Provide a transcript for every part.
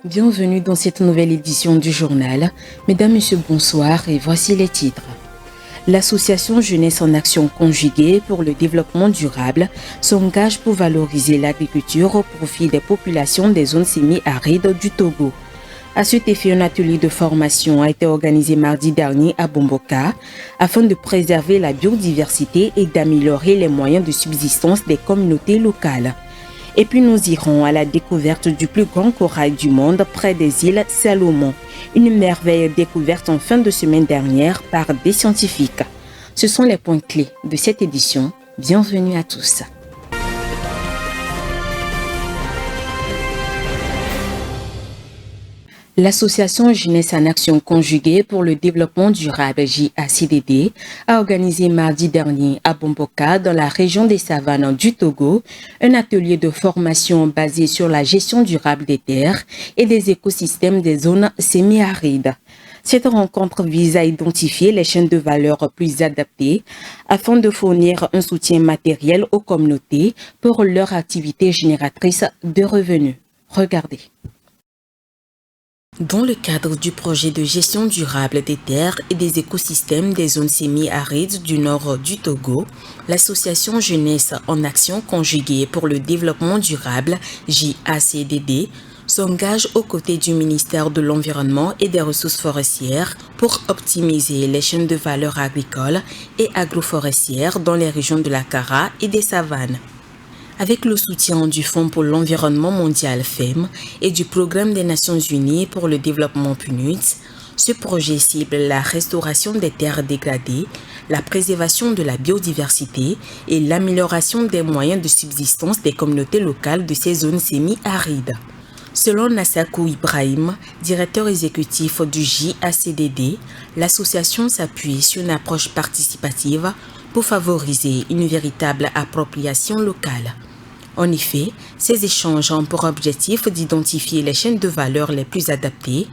Bienvenue dans cette nouvelle édition du journal. Mesdames, Messieurs, bonsoir et voici les titres. L'association Jeunesse en Action Conjuguée pour le développement durable s'engage pour valoriser l'agriculture au profit des populations des zones semi-arides du Togo. À cet effet, un atelier de formation a été organisé mardi dernier à Bomboka afin de préserver la biodiversité et d'améliorer les moyens de subsistance des communautés locales. Et puis nous irons à la découverte du plus grand corail du monde près des îles Salomon, une merveille découverte en fin de semaine dernière par des scientifiques. Ce sont les points clés de cette édition. Bienvenue à tous. L'Association Jeunesse en Action Conjuguée pour le développement durable JACDD a organisé mardi dernier à Bomboka, dans la région des savanes du Togo, un atelier de formation basé sur la gestion durable des terres et des écosystèmes des zones semi-arides. Cette rencontre vise à identifier les chaînes de valeur plus adaptées afin de fournir un soutien matériel aux communautés pour leur activité génératrice de revenus. Regardez. Dans le cadre du projet de gestion durable des terres et des écosystèmes des zones semi-arides du nord du Togo, l'association Jeunesse en Action Conjuguée pour le développement durable, JACDD, s'engage aux côtés du ministère de l'Environnement et des Ressources forestières pour optimiser les chaînes de valeur agricoles et agroforestières dans les régions de la Kara et des savanes. Avec le soutien du Fonds pour l'environnement mondial FEM et du Programme des Nations Unies pour le développement PNUD, ce projet cible la restauration des terres dégradées, la préservation de la biodiversité et l'amélioration des moyens de subsistance des communautés locales de ces zones semi-arides. Selon Nassakou Ibrahim, directeur exécutif du JACDD, l'association s'appuie sur une approche participative pour favoriser une véritable appropriation locale. En effet, ces échanges ont pour objectif d'identifier les chaînes de valeur les plus adaptées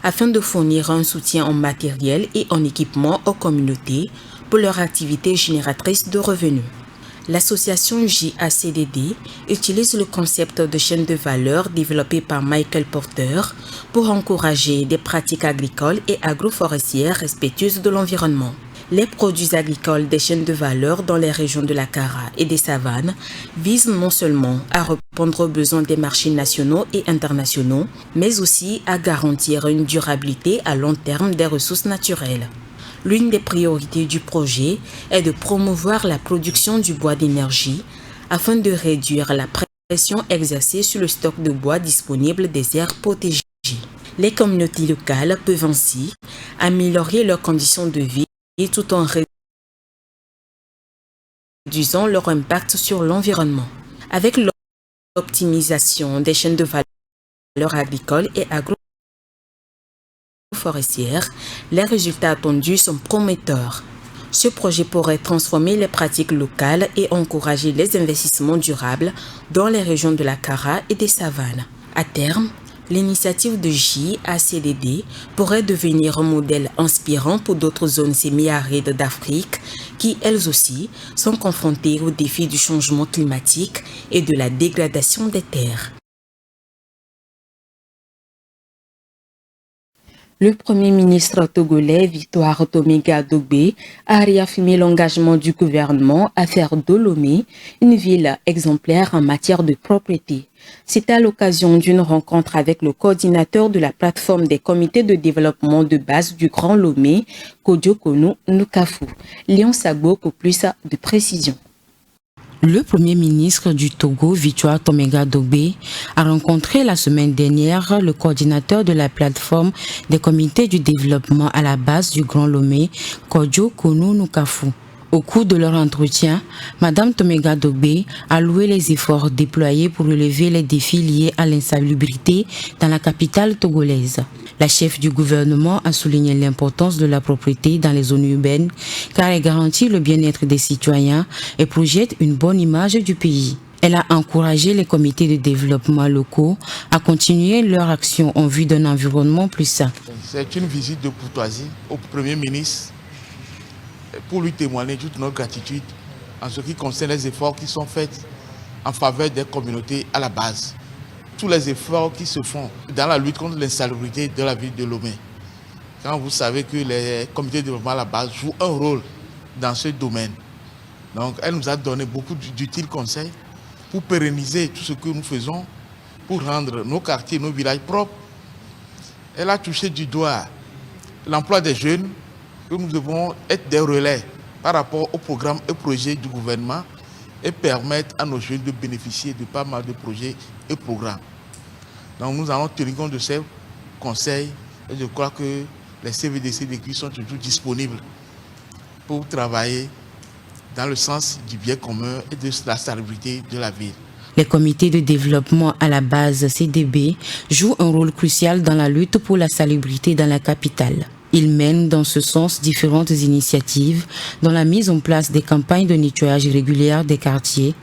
afin de fournir un soutien en matériel et en équipement aux communautés pour leur activité génératrice de revenus. L'association JACDD utilise le concept de chaîne de valeur développé par Michael Porter pour encourager des pratiques agricoles et agroforestières respectueuses de l'environnement. Les produits agricoles des chaînes de valeur dans les régions de la Kara et des savanes visent non seulement à répondre aux besoins des marchés nationaux et internationaux, mais aussi à garantir une durabilité à long terme des ressources naturelles. L'une des priorités du projet est de promouvoir la production du bois d'énergie afin de réduire la pression exercée sur le stock de bois disponible des aires protégées. Les communautés locales peuvent ainsi améliorer leurs conditions de vie et tout en réduisant leur impact sur l'environnement. Avec l'optimisation des chaînes de valeur agricoles et agroforestières, les résultats attendus sont prometteurs. Ce projet pourrait transformer les pratiques locales et encourager les investissements durables dans les régions de la Kara et des savanes. À terme, l'initiative de JACDD pourrait devenir un modèle inspirant pour d'autres zones semi-arides d'Afrique qui, elles aussi, sont confrontées aux défis du changement climatique et de la dégradation des terres. Le Premier ministre togolais Victoire Toméga Dogbe a réaffirmé l'engagement du gouvernement à faire de Lomé une ville exemplaire en matière de propreté. C'est à l'occasion d'une rencontre avec le coordinateur de la plateforme des comités de développement de base du Grand Lomé, Kodjo Konu Nukafu. Léon Sagbo pour plus de précision. Le Premier ministre du Togo, Victoire Toméga Dogbe, a rencontré la semaine dernière le coordinateur de la plateforme des comités du développement à la base du Grand Lomé, Kodjo Konu Nukafu. Au cours de leur entretien, Mme Toméga Dogbe a loué les efforts déployés pour relever les défis liés à l'insalubrité dans la capitale togolaise. La chef du gouvernement a souligné l'importance de la propreté dans les zones urbaines car elle garantit le bien-être des citoyens et projette une bonne image du pays. Elle a encouragé les comités de développement locaux à continuer leur action en vue d'un environnement plus sain. C'est une visite de courtoisie au Premier ministre pour lui témoigner toute notre gratitude en ce qui concerne les efforts qui sont faits en faveur des communautés à la base. tous les efforts qui se font dans la lutte contre l'insalubrité de la ville de Lomé. Quand vous savez que les comités de développement à la base jouent un rôle dans ce domaine. Donc elle nous a donné beaucoup d'utiles conseils pour pérenniser tout ce que nous faisons, pour rendre nos quartiers, nos villages propres. Elle a touché du doigt l'emploi des jeunes, que nous devons être des relais par rapport aux programmes et projets du gouvernement et permettre à nos jeunes de bénéficier de pas mal de projets et programmes. Donc nous allons tenir compte de ces conseils et je crois que les CVDC de Cuy sont toujours disponibles pour travailler dans le sens du bien commun et de la salubrité de la ville. Les comités de développement à la base CDB jouent un rôle crucial dans la lutte pour la salubrité dans la capitale. Ils mènent dans ce sens différentes initiatives, dont la mise en place des campagnes de nettoyage régulières des quartiers,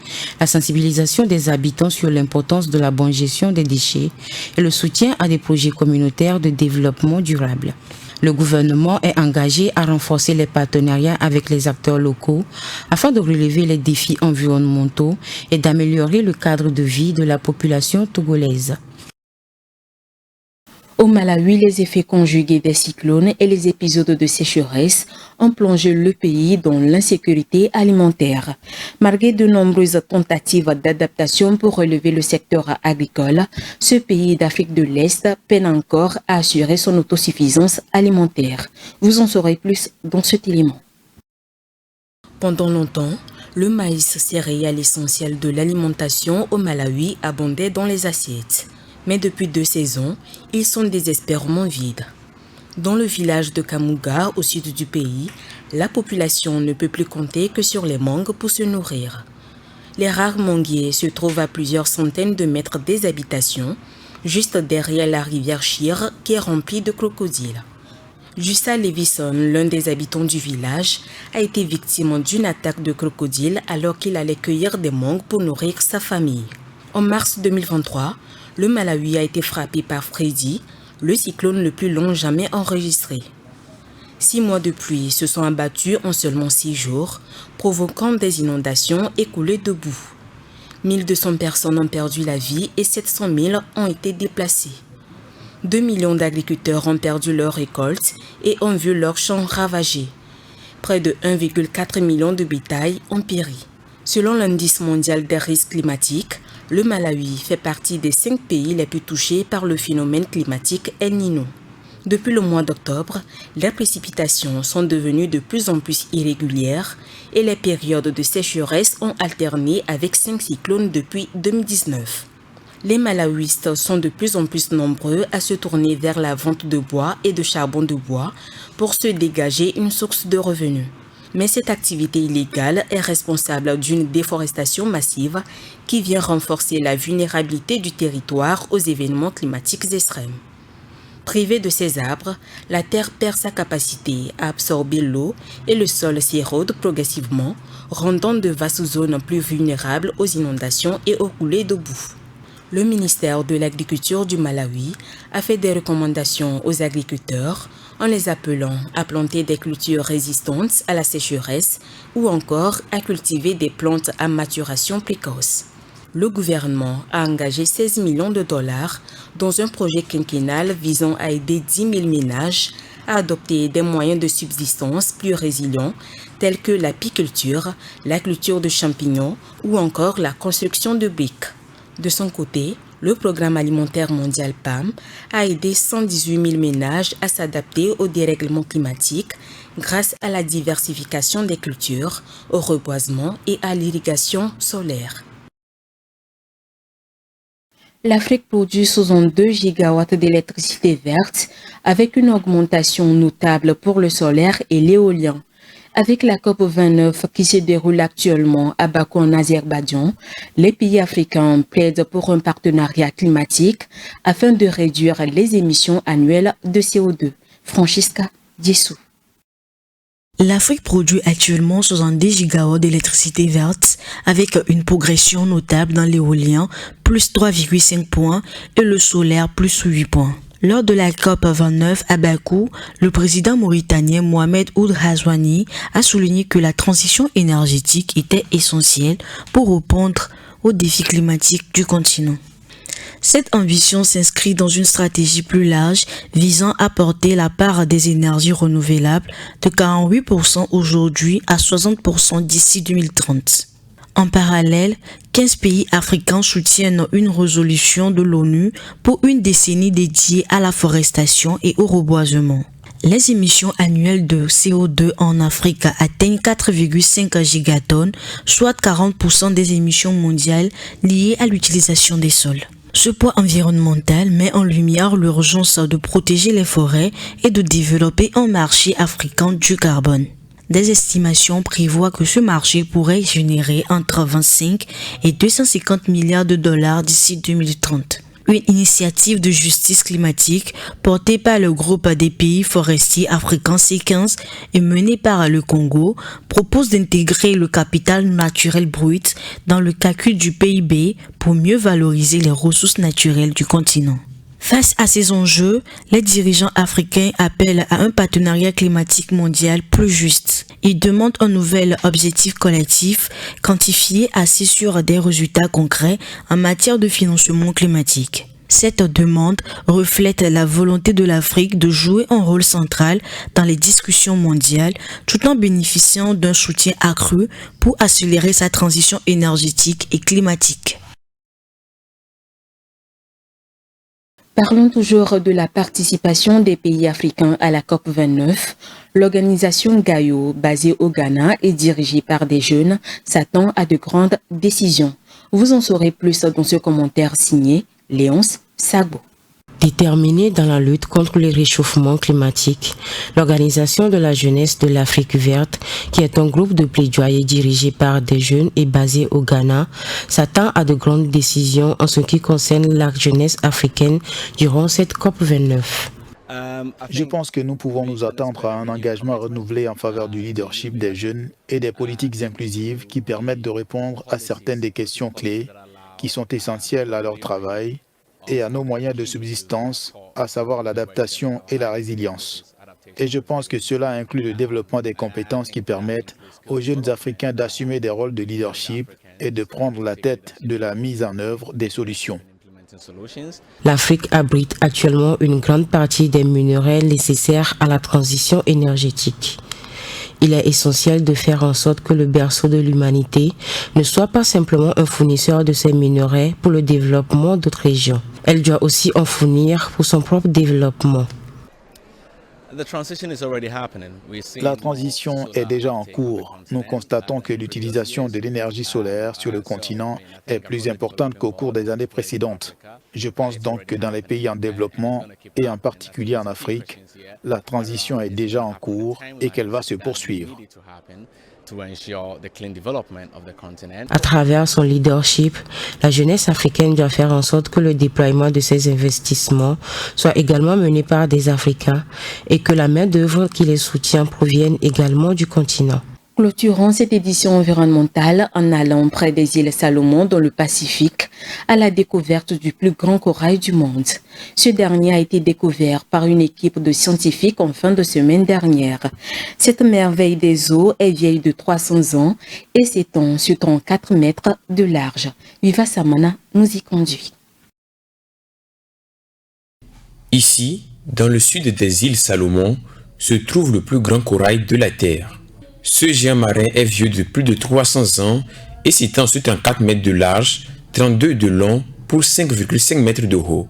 la sensibilisation des habitants sur l'importance de la bonne gestion des déchets et le soutien à des projets communautaires de développement durable. Le gouvernement est engagé à renforcer les partenariats avec les acteurs locaux afin de relever les défis environnementaux et d'améliorer le cadre de vie de la population togolaise. Au Malawi, les effets conjugués des cyclones et les épisodes de sécheresse ont plongé le pays dans l'insécurité alimentaire. Malgré de nombreuses tentatives d'adaptation pour relever le secteur agricole, ce pays d'Afrique de l'Est peine encore à assurer son autosuffisance alimentaire. Vous en saurez plus dans cet élément. Pendant longtemps, le maïs, céréale essentielle de l'alimentation au Malawi, abondait dans les assiettes. Mais depuis 2 saisons, ils sont désespérément vides. Dans le village de Kamuga, au sud du pays, la population ne peut plus compter que sur les mangues pour se nourrir. Les rares manguiers se trouvent à plusieurs centaines de mètres des habitations, juste derrière la rivière Shire qui est remplie de crocodiles. Jussa Levison, l'un des habitants du village, a été victime d'une attaque de crocodiles alors qu'il allait cueillir des mangues pour nourrir sa famille. En mars 2023, le Malawi a été frappé par Freddy, le cyclone le plus long jamais enregistré. 6 mois de pluie se sont abattus en seulement 6 jours, provoquant des inondations et coulées de boue. 1200 personnes ont perdu la vie et 700 000 ont été déplacées. 2 millions d'agriculteurs ont perdu leurs récoltes et ont vu leurs champs ravagés. Près de 1,4 million de bétail ont péri. Selon l'indice mondial des risques climatiques, le Malawi fait partie des 5 pays les plus touchés par le phénomène climatique El Niño. Depuis le mois d'octobre, les précipitations sont devenues de plus en plus irrégulières et les périodes de sécheresse ont alterné avec 5 cyclones depuis 2019. Les Malawistes sont de plus en plus nombreux à se tourner vers la vente de bois et de charbon de bois pour se dégager une source de revenus. Mais cette activité illégale est responsable d'une déforestation massive qui vient renforcer la vulnérabilité du territoire aux événements climatiques extrêmes. Privée de ses arbres, la terre perd sa capacité à absorber l'eau et le sol s'érode progressivement, rendant de vastes zones plus vulnérables aux inondations et aux coulées de boue. Le ministère de l'Agriculture du Malawi a fait des recommandations aux agriculteurs en les appelant à planter des cultures résistantes à la sécheresse ou encore à cultiver des plantes à maturation précoce. Le gouvernement a engagé 16 millions de dollars dans un projet quinquennal visant à aider 10 000 ménages à adopter des moyens de subsistance plus résilients tels que l'apiculture, la culture de champignons ou encore la construction de briques. De son côté, le Programme alimentaire mondial PAM a aidé 118 000 ménages à s'adapter au dérèglement climatique grâce à la diversification des cultures, au reboisement et à l'irrigation solaire. L'Afrique produit 62 gigawatts d'électricité verte avec une augmentation notable pour le solaire et l'éolien. Avec la COP29 qui se déroule actuellement à Bakou en Azerbaïdjan, les pays africains plaident pour un partenariat climatique afin de réduire les émissions annuelles de CO2. Francisca Dissou. L'Afrique produit actuellement 70 gigawatts d'électricité verte avec une progression notable dans l'éolien, plus 3,5 points, et le solaire, plus 8 points. Lors de la COP29 à Bakou, le président mauritanien Mohamed Ould Ghazouani a souligné que la transition énergétique était essentielle pour répondre aux défis climatiques du continent. Cette ambition s'inscrit dans une stratégie plus large visant à porter la part des énergies renouvelables de 48% aujourd'hui à 60% d'ici 2030. En parallèle, 15 pays africains soutiennent une résolution de l'ONU pour une décennie dédiée à la forestation et au reboisement. Les émissions annuelles de CO2 en Afrique atteignent 4,5 gigatonnes, soit 40% des émissions mondiales liées à l'utilisation des sols. Ce poids environnemental met en lumière l'urgence de protéger les forêts et de développer un marché africain du carbone. Des estimations prévoient que ce marché pourrait générer entre 25 et 250 milliards de dollars d'ici 2030. Une initiative de justice climatique portée par le groupe des pays forestiers africains C15 et menée par le Congo propose d'intégrer le capital naturel brut dans le calcul du PIB pour mieux valoriser les ressources naturelles du continent. Face à ces enjeux, les dirigeants africains appellent à un partenariat climatique mondial plus juste. Ils demandent un nouvel objectif collectif quantifié assis sur des résultats concrets en matière de financement climatique. Cette demande reflète la volonté de l'Afrique de jouer un rôle central dans les discussions mondiales tout en bénéficiant d'un soutien accru pour accélérer sa transition énergétique et climatique. Parlons toujours de la participation des pays africains à la COP29. L'organisation Gaïo, basée au Ghana et dirigée par des jeunes, s'attend à de grandes décisions. Vous en saurez plus dans ce commentaire signé Léonce Sagbo. Déterminée dans la lutte contre le réchauffement climatique, l'Organisation de la jeunesse de l'Afrique verte, qui est un groupe de plaidoyer dirigé par des jeunes et basé au Ghana, s'attend à de grandes décisions en ce qui concerne la jeunesse africaine durant cette COP29. Je pense que nous pouvons nous attendre à un engagement renouvelé en faveur du leadership des jeunes et des politiques inclusives qui permettent de répondre à certaines des questions clés qui sont essentielles à leur travail et à nos moyens de subsistance, à savoir l'adaptation et la résilience. Et je pense que cela inclut le développement des compétences qui permettent aux jeunes Africains d'assumer des rôles de leadership et de prendre la tête de la mise en œuvre des solutions. L'Afrique abrite actuellement une grande partie des minerais nécessaires à la transition énergétique. Il est essentiel de faire en sorte que le berceau de l'humanité ne soit pas simplement un fournisseur de ces minerais pour le développement d'autres régions. Elle doit aussi en fournir pour son propre développement. La transition est déjà en cours. Nous constatons que l'utilisation de l'énergie solaire sur le continent est plus importante qu'au cours des années précédentes. Je pense donc que dans les pays en développement, et en particulier en Afrique, la transition est déjà en cours et qu'elle va se poursuivre. À travers son leadership, la jeunesse africaine doit faire en sorte que le déploiement de ces investissements soit également mené par des Africains et que la main-d'œuvre qui les soutient provienne également du continent. Clôturons cette édition environnementale en allant près des îles Salomon dans le Pacifique à la découverte du plus grand corail du monde. Ce dernier a été découvert par une équipe de scientifiques en fin de semaine dernière. Cette merveille des eaux est vieille de 300 ans et s'étend sur 34 mètres de large. Viva Samana nous y conduit. Ici, dans le sud des îles Salomon, se trouve le plus grand corail de la Terre. Ce géant marin est vieux de plus de 300 ans et s'étend sur 34 mètres de large, 32 de long pour 5,5 mètres de haut.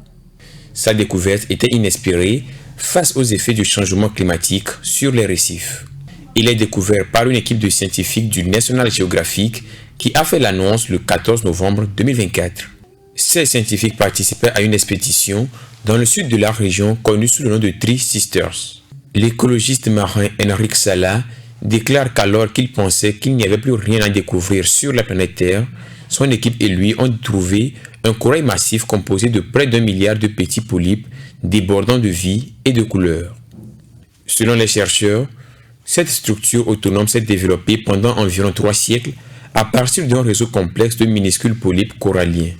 Sa découverte était inespérée face aux effets du changement climatique sur les récifs. Il est découvert par une équipe de scientifiques du National Geographic qui a fait l'annonce le 14 novembre 2024. Ces scientifiques participaient à une expédition dans le sud de la région connue sous le nom de Three Sisters. L'écologiste marin Henrik Sala déclare qu'alors qu'il pensait qu'il n'y avait plus rien à découvrir sur la planète Terre, son équipe et lui ont trouvé un corail massif composé de près d'1 milliard de petits polypes débordant de vie et de couleurs. Selon les chercheurs, cette structure autonome s'est développée pendant environ 3 siècles à partir d'un réseau complexe de minuscules polypes coralliens.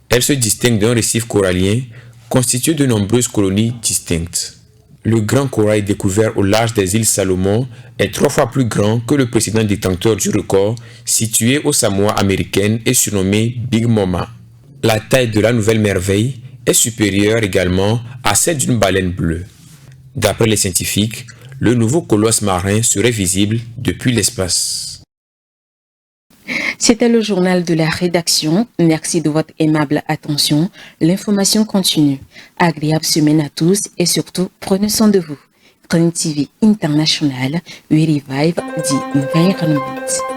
Elle se distingue d'un récif corallien constitué de nombreuses colonies distinctes. Le grand corail découvert au large des îles Salomon est 3 fois plus grand que le précédent détenteur du record situé aux Samoa américaines et surnommé Big Mama. La taille de la nouvelle merveille est supérieure également à celle d'une baleine bleue. D'après les scientifiques, le nouveau colosse marin serait visible depuis l'espace. C'était le journal de la rédaction. Merci de votre aimable attention. L'information continue. Agréable semaine à tous et surtout, prenez soin de vous. Green TV International, we revive the environment.